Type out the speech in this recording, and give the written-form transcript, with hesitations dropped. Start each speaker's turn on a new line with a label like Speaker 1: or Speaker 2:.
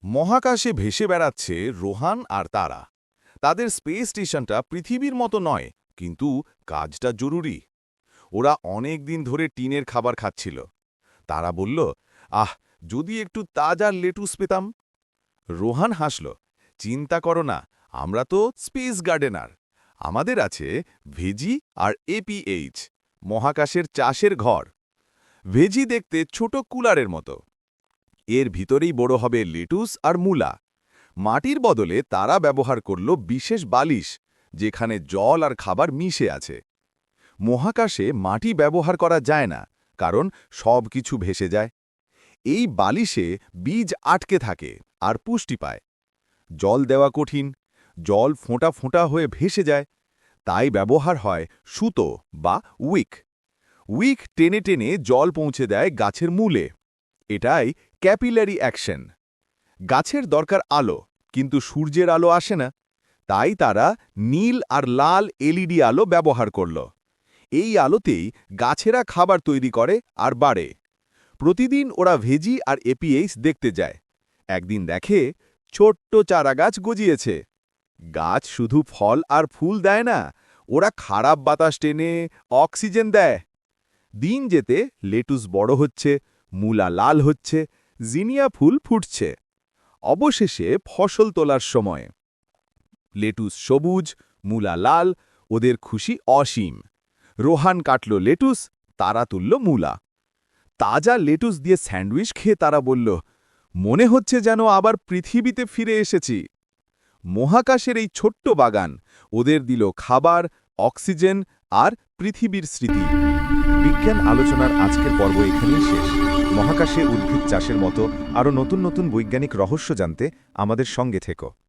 Speaker 1: মহাকাশে ভেসে বেড়াচ্ছে রোহান আর তারা। তাদের স্পেস স্টেশনটা পৃথিবীর মতো নয়, কিন্তু কাজটা জরুরি। ওরা অনেক দিন ধরে টিনের খাবার খাচ্ছিল। তারা বলল, আহ, যদি একটু তাজা লেটুস পেতাম। রোহান হাসল, চিন্তা করো না, আমরা তো স্পেস গার্ডেনার। আমাদের আছে ভেজি আর এপিএইচ, মহাকাশের চাষের ঘর। ভেজি দেখতে ছোট কুলারের মতো। এর ভিতরেই বড় হবে লেটুস আর মূলা। মাটির বদলে তারা ব্যবহার করল বিশেষ বালিশ, যেখানে জল আর খাবার মিশে আছে। মহাকাশে মাটি ব্যবহার করা যায় না, কারণ সব কিছু ভেসে যায়। এই বালিশে বীজ আটকে থাকে আর পুষ্টি পায়। জল দেওয়া কঠিন, জল ফোঁটা ফোঁটা হয়ে ভেসে যায়। তাই ব্যবহার হয় সুতো বা উইক। উইক টেনে টেনে জল পৌঁছে দেয় গাছের মূলে। এটাই ক্যাপিলারি অ্যাকশন। গাছের দরকার আলো, কিন্তু সূর্যের আলো আসে না। তাই তারা নীল আর লাল এলইডি আলো ব্যবহার করল। এই আলোতেই গাছেরা খাবার তৈরি করে আর বাড়ে। প্রতিদিন ওরা ভেজি আর এপিএইচ দেখতে যায়। একদিন দেখে ছোট্ট চারাগাছ গজিয়েছে। গাছ শুধু ফল আর ফুল দেয় না, ওরা খারাপ বাতাস টেনে অক্সিজেন দেয়। দিন যেতে লেটুস বড় হচ্ছে, মূলা লাল হচ্ছে, জিনিয়া ফুল ফুটছে। অবশেষে ফসল তোলার সময়। লেটুস সবুজ, মূলা লাল, ওদের খুশি অসীম। রোহান কাটল লেটুস, তারা তুলল মূলা। তাজা লেটুস দিয়ে স্যান্ডউইচ খেয়ে তারা বলল, মনে হচ্ছে যেন আবার পৃথিবীতে ফিরে এসেছি। মহাকাশের এই ছোট্ট বাগান ওদের দিল খাবার, অক্সিজেন আর পৃথিবীর স্মৃতি। বিজ্ঞান আলোচনার আজকের পর্ব এখানেই শেষ। মহাকাশে উদ্ভিদ চাষের মতো আরও নতুন নতুন বৈজ্ঞানিক রহস্য জানতে আমাদের সঙ্গে থেকো।